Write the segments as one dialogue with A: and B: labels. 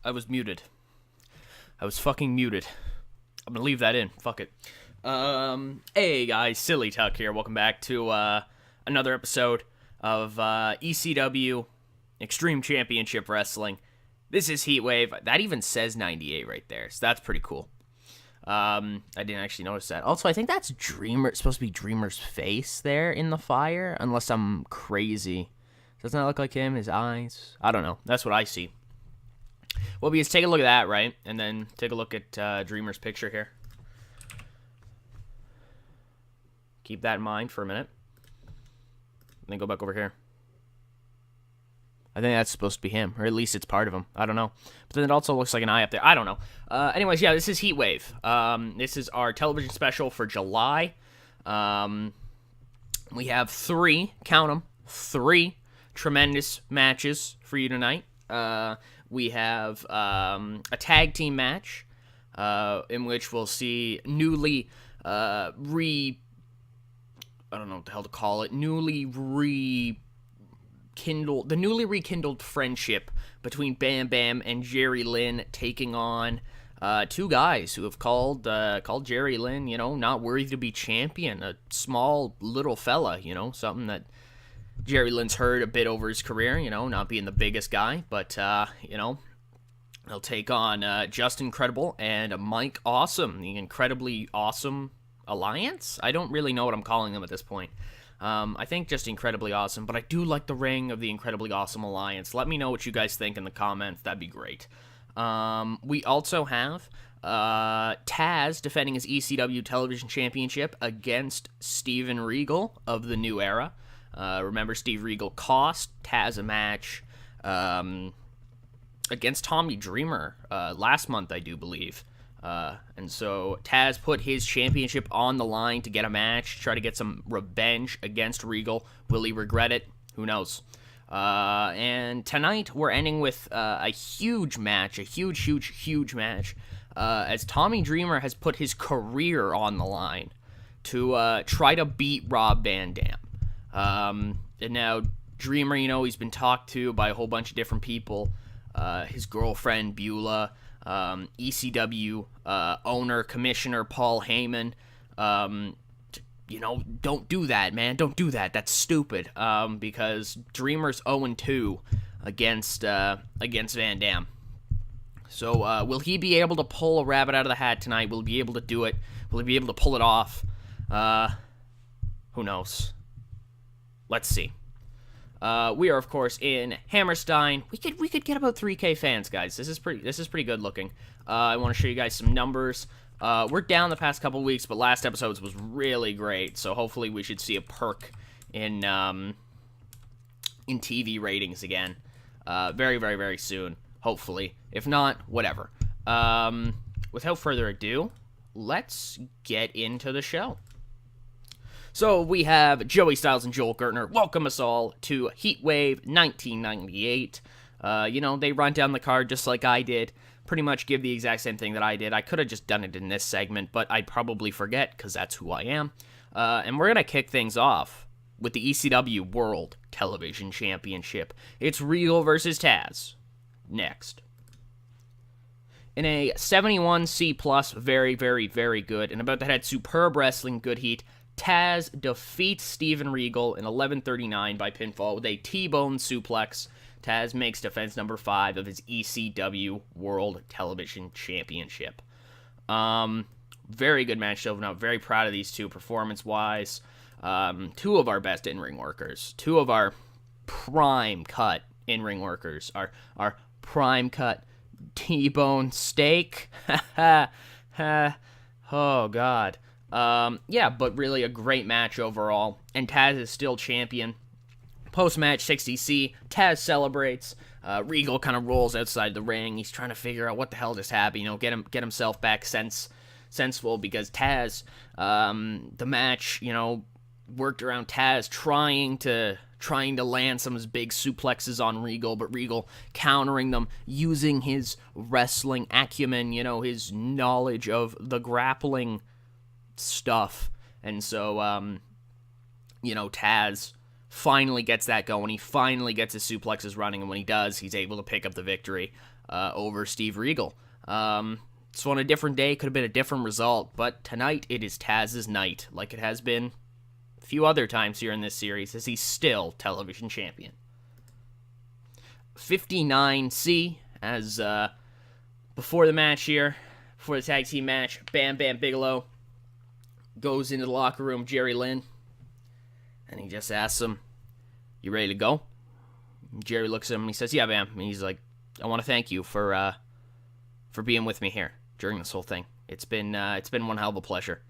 A: I was muted. I was fucking muted. I'm gonna leave that in. Fuck it. Hey guys, Silly Tuck here. Welcome back to another episode of ECW Extreme Championship Wrestling. This is Heat Wave. That even says 98 right there, so that's pretty cool. I didn't actually notice that. Also, I think that's supposed to be Dreamer's face there in the fire, unless I'm crazy. Doesn't that look like him? His eyes? I don't know. That's what I see. Well, because take a look at that, right? And then take a look at Dreamer's picture here. Keep that in mind for a minute. And then go back over here. I think that's supposed to be him, or at least it's part of him. I don't know. But then it also looks like an eye up there. I don't know. Anyways, yeah, this is Heat Wave. This is our television special for July. We have three, count them, three tremendous matches for you tonight. We have a tag team match in which we'll see newly I don't know what the hell to call it, newly rekindled friendship between Bam Bam and Jerry Lynn taking on two guys who have called Jerry Lynn, not worthy to be champion, a small little fella, something that Jerry Lynn's heard a bit over his career, not being the biggest guy, but, they'll take on Justin Incredible and Mike Awesome, the Incredibly Awesome Alliance? I don't really know what I'm calling them at this point. I think just Incredibly Awesome, but I do like the ring of the Incredibly Awesome Alliance. Let me know what you guys think in the comments. That'd be great. We also have Tazz defending his ECW Television Championship against Steven Regal of the New Era. Remember, Steve Regal cost Tazz a match against Tommy Dreamer last month, I do believe. And so Tazz put his championship on the line to get a match, try to get some revenge against Regal. Will he regret it? Who knows? And tonight we're ending with a huge match, a huge match, as Tommy Dreamer has put his career on the line to try to beat Rob Van Dam. And now Dreamer, he's been talked to by a whole bunch of different people. His girlfriend Beulah, ECW owner, commissioner Paul Heyman. Don't do that, man. Don't do that. That's stupid. Because Dreamer's 0-2 against Van Dam. So will he be able to pull a rabbit out of the hat tonight? Will he be able to do it? Will he be able to pull it off? Who knows? Let's see. We are, of course, in Hammerstein. We could get about 3K fans, guys. This is pretty good looking. I want to show you guys some numbers. We're down the past couple weeks, but last episodes was really great. So hopefully we should see a perk in TV ratings again, very, very, very soon. Hopefully, if not, whatever. Without further ado, let's get into the show. So we have Joey Styles and Joel Gertner welcome us all to Heat Wave 1998. They run down the card just like I did. Pretty much give the exact same thing that I did. I could have just done it in this segment, but I'd probably forget because that's who I am. And we're going to kick things off with the ECW World Television Championship. It's Regal versus Tazz. Next. In a 71C+, very, very, very good, and about to head superb wrestling, good heat, Tazz defeats Steven Regal in 11:39 by pinfall with a T-bone suplex. Tazz makes defense number 5 of his ECW World Television Championship. Very good match, though. I'm very proud of these two performance-wise. Two of our best in-ring workers. Two of our prime cut in-ring workers. Our prime cut T-bone steak. Oh, God. But really a great match overall, and Tazz is still champion. Post-match 60C, Tazz celebrates. Regal kind of rolls outside the ring. He's trying to figure out what the hell just happened, get himself back sensible, because Tazz, the match, worked around Tazz trying to land some of his big suplexes on Regal, but Regal countering them using his wrestling acumen, his knowledge of the grappling stuff. And so, Tazz finally gets that going. He finally gets his suplexes running, and when he does, he's able to pick up the victory over Steve Regal. So on a different day, could have been a different result, but tonight it is Tazz's night, like it has been a few other times here in this series, as he's still television champion. 59C, as before the match here, before the tag team match, Bam Bam Bigelow goes into the locker room, Jerry Lynn, and he just asks him, "You ready to go?" And Jerry looks at him and he says, "Yeah, Bam." And he's like, "I want to thank you for being with me here during this whole thing. It's been one hell of a pleasure.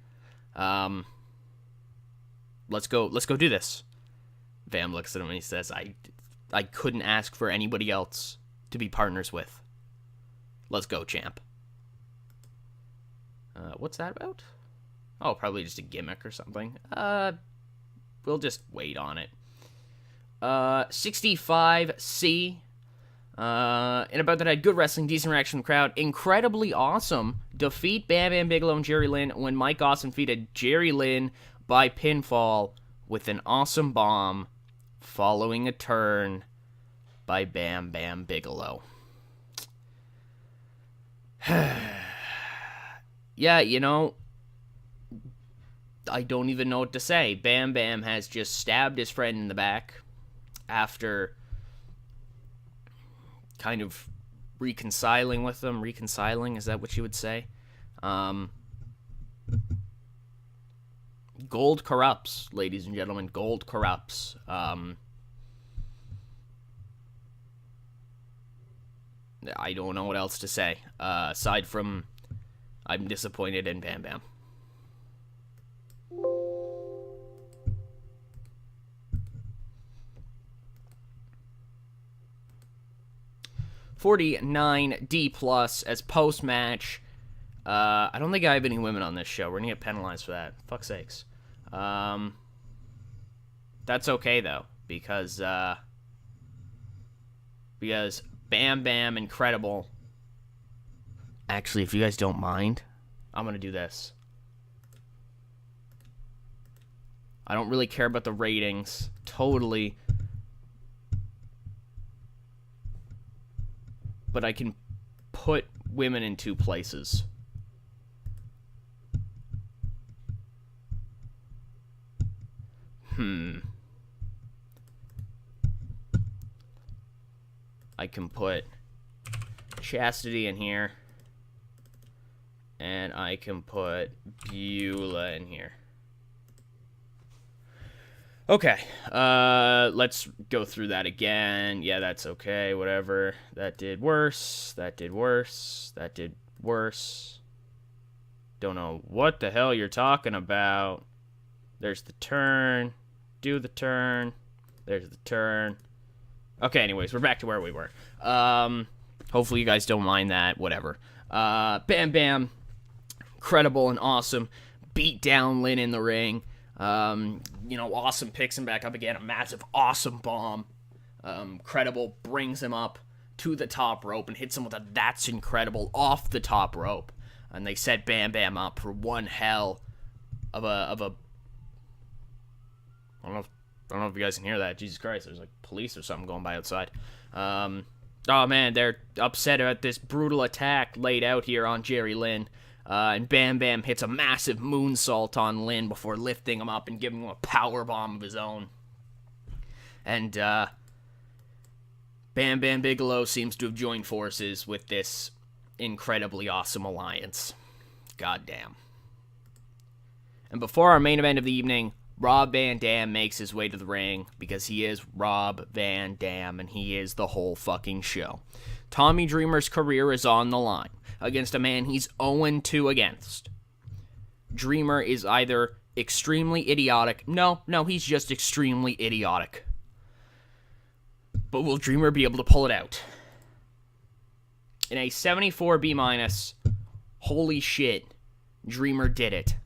A: Let's go do this." Bam looks at him and he says, I couldn't ask for anybody else to be partners with. Let's go, champ." What's that about? Oh, probably just a gimmick or something. We'll just wait on it. 65C. And about that, I had good wrestling, decent reaction from the crowd. Incredibly awesome. Defeat Bam Bam Bigelow and Jerry Lynn when Mike Awesome defeated Jerry Lynn by pinfall with an awesome bomb following a turn by Bam Bam Bigelow. Yeah, you know, I don't even know what to say. Bam Bam has just stabbed his friend in the back after kind of reconciling with them. Reconciling, is that what you would say? Gold corrupts, ladies and gentlemen. Gold corrupts. I don't know what else to say, aside from I'm disappointed in Bam Bam. $49D+ as post-match. I don't think I have any women on this show. We're gonna get penalized for that. Fuck's sakes. That's okay though, because Bam Bam Incredible. Actually, if you guys don't mind, I'm gonna do this. I don't really care about the ratings. Totally. But I can put women in two places. I can put Chastity in here. And I can put Beulah in here. Okay, let's go through that again. Yeah, that's okay, whatever. That did worse, that did worse, that did worse. Don't know what the hell you're talking about. There's the turn. Do the turn. There's the turn. Okay, anyways, we're back to where we were. Hopefully you guys don't mind that, whatever. Bam Bam, incredible and awesome. Beat down Lynn in the ring. Awesome picks him back up again. A massive, awesome bomb. Incredible brings him up to the top rope and hits him with a "that's incredible" off the top rope. And they set Bam Bam up for one hell of a. I don't know if you guys can hear that. Jesus Christ, there's like police or something going by outside. Oh man, they're upset at this brutal attack laid out here on Jerry Lynn. And Bam Bam hits a massive moonsault on Lynn before lifting him up and giving him a power bomb of his own. And Bam Bam Bigelow seems to have joined forces with this incredibly awesome alliance. Goddamn. And before our main event of the evening, Rob Van Dam makes his way to the ring because he is Rob Van Dam and he is the whole fucking show. Tommy Dreamer's career is on the line against a man he's 0-2 against. Dreamer is either extremely idiotic. No, he's just extremely idiotic. But will Dreamer be able to pull it out? In a 74B-, holy shit, Dreamer did it.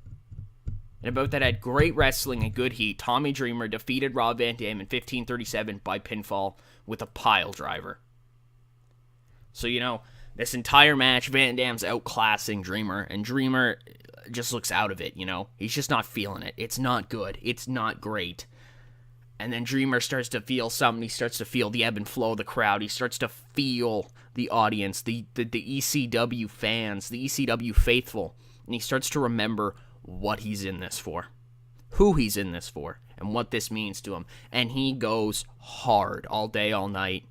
A: And about that, had great wrestling and good heat. Tommy Dreamer defeated Rob Van Dam in 15:37 by pinfall with a pile driver. So, this entire match, Van Dam's outclassing Dreamer, and Dreamer just looks out of it, He's just not feeling it. It's not good. It's not great. And then Dreamer starts to feel something. He starts to feel the ebb and flow of the crowd. He starts to feel the audience, the ECW fans, the ECW faithful. And he starts to remember what he's in this for, who he's in this for, and what this means to him. And he goes hard all day, all night.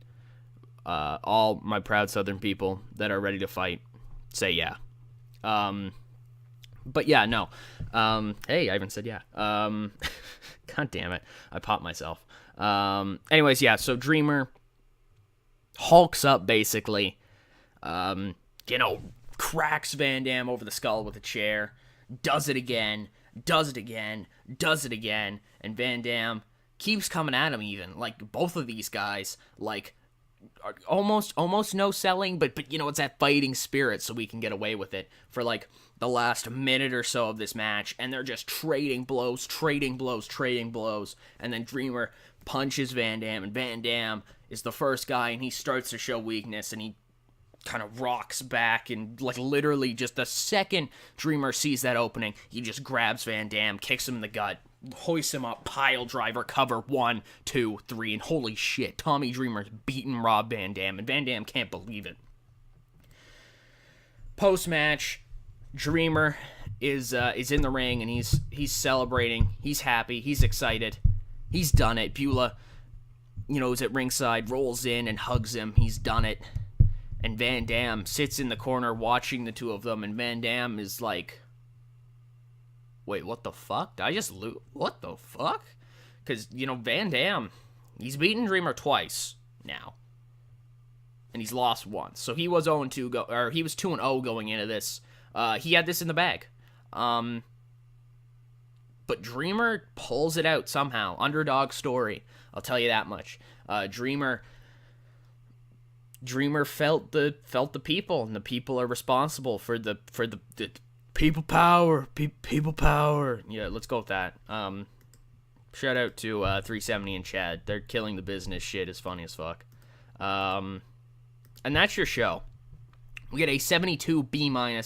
A: All my proud Southern people that are ready to fight, say yeah. But yeah, no. Hey, I haven't said yeah. God damn it. I popped myself. Anyways, yeah, so Dreamer hulks up, basically. Cracks Van Dam over the skull with a chair. Does it again. Does it again. Does it again. And Van Dam keeps coming at him even. Like, both of these guys, like, are almost no selling, but it's that fighting spirit, so we can get away with it for, like, the last minute or so of this match, and they're just trading blows, and then Dreamer punches Van Dam, and Van Dam is the first guy, and he starts to show weakness, and he kind of rocks back, and, like, literally just the second Dreamer sees that opening, he just grabs Van Dam, kicks him in the gut, hoists him up, pile driver, cover, 1, 2, 3, and holy shit, Tommy Dreamer's beating Rob Van Dam, and Van Dam can't believe it. Post-match, Dreamer is in the ring, and he's celebrating, he's happy, he's excited, he's done it. Beulah, is at ringside, rolls in and hugs him, he's done it. And Van Dam sits in the corner watching the two of them, and Van Dam is like, wait, what the fuck? Did I just lose? What the fuck? Because, Van Dam, he's beaten Dreamer twice now. And he's lost once. So he was 0-2, he was 2-0 going into this. He had this in the bag. But Dreamer pulls it out somehow. Underdog story. I'll tell you that much. Dreamer felt the people, and the people are responsible for the people power. People power. Yeah, let's go with that. Shout out to 370 and Chad. They're killing the business. Shit is funny as fuck. And that's your show. We get a 72 B-.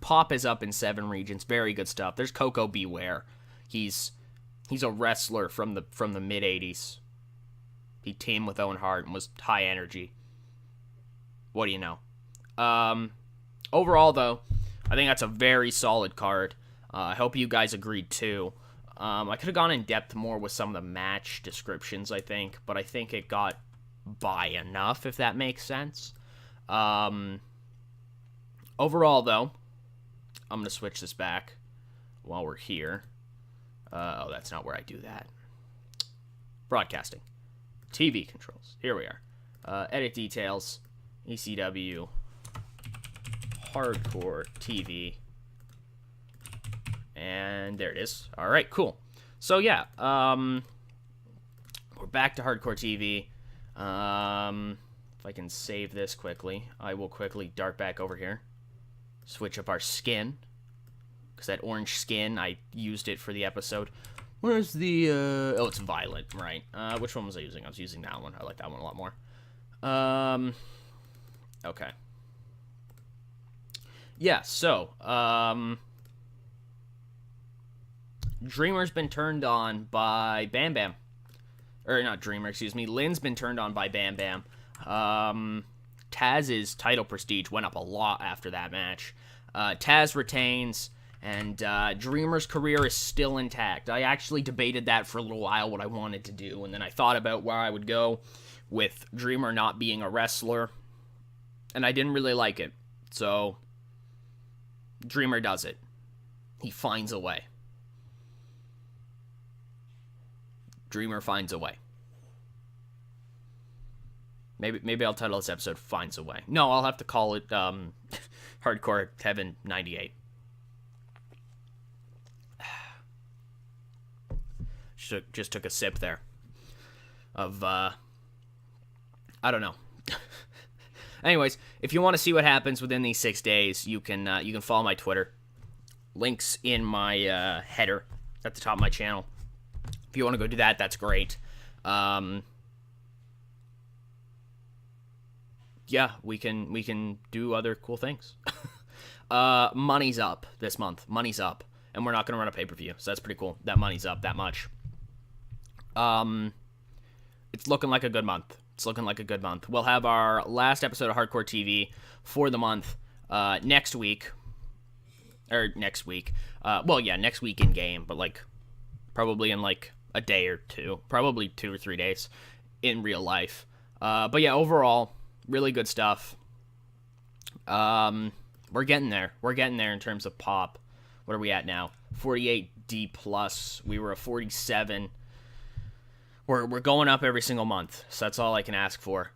A: Pop is up in 7 regions. Very good stuff. There's Coco Beware. He's a wrestler from the mid 80s. He teamed with Owen Hart and was high energy. What do you know? Overall, though, I think that's a very solid card. I hope you guys agreed too. I could have gone in depth more with some of the match descriptions, I think, but I think it got by enough, if that makes sense. Overall, though, I'm going to switch this back while we're here. Oh, that's not where I do that. Broadcasting. TV controls. Here we are. Edit details. ECW. Hardcore TV. And there it is. All right, cool. So, yeah. We're back to Hardcore TV. If I can save this quickly, I will quickly dart back over here. Switch up our skin. Because that orange skin, I used it for the episode. Where's the, oh, it's violet, right. Which one was I using? I was using that one. I like that one a lot more. Okay. Yeah, so, Dreamer's been turned on by Bam Bam. Or, not Dreamer, excuse me. Lynn's been turned on by Bam Bam. Tazz's title prestige went up a lot after that match. Tazz retains, and Dreamer's career is still intact. I actually debated that for a little while, what I wanted to do, and then I thought about where I would go with Dreamer not being a wrestler, and I didn't really like it. So, Dreamer does it. He finds a way. Dreamer finds a way. Maybe I'll title this episode "Finds a Way." No, I'll have to call it Hardcore Heaven 98. Just took a sip there of I don't know. Anyways, if you want to see what happens within these 6 days, you can follow my Twitter. Links in my header at the top of my channel. If you want to go do that, that's great. Yeah, we can do other cool things. Money's up this month. Money's up. And we're not going to run a pay-per-view, so that's pretty cool. That money's up that much. It's looking like a good month. It's looking like a good month. We'll have our last episode of Hardcore TV for the month next week. Or next week. Next week in game, but like probably in like a day or two. Probably 2 or 3 days in real life. But yeah, overall, really good stuff. We're getting there. We're getting there in terms of pop. What are we at now? 48D plus. We were a 47. We're going up every single month, so that's all I can ask for.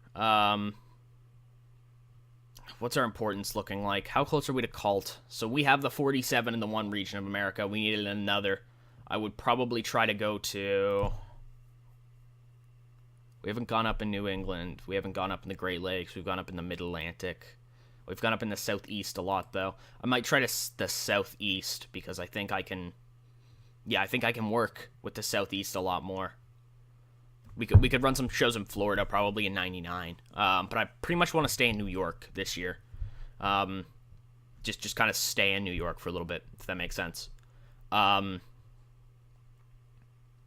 A: What's our importance looking like? How close are we to cult? So we have the 47 in the one region of America. We needed another. I would probably try to go to... We haven't gone up in New England. We haven't gone up in the Great Lakes. We've gone up in the Mid-Atlantic. We've gone up in the Southeast a lot, though. I might try the Southeast, because I think I can... Yeah, I think I can work with the Southeast a lot more. We could run some shows in Florida, probably in 99. But I pretty much want to stay in New York this year. Just kind of stay in New York for a little bit, if that makes sense. And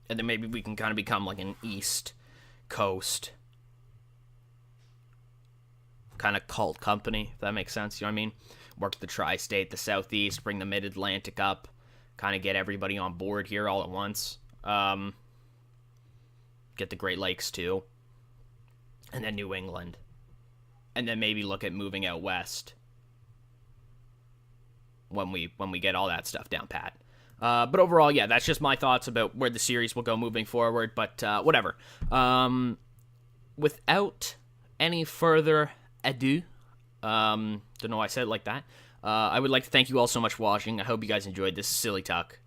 A: then maybe we can kind of become like an East Coast kind of cult company, if that makes sense. You know what I mean? Work the tri-state, the Southeast, bring the Mid-Atlantic up, kind of get everybody on board here all at once. Get the Great Lakes too, and then New England, and then maybe look at moving out west when we get all that stuff down pat. But overall, yeah, that's just my thoughts about where the series will go moving forward. But whatever. Without any further ado, don't know why I said it like that. I would like to thank you all so much for watching. I hope you guys enjoyed this. Silly Tuck,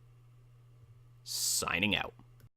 A: signing out.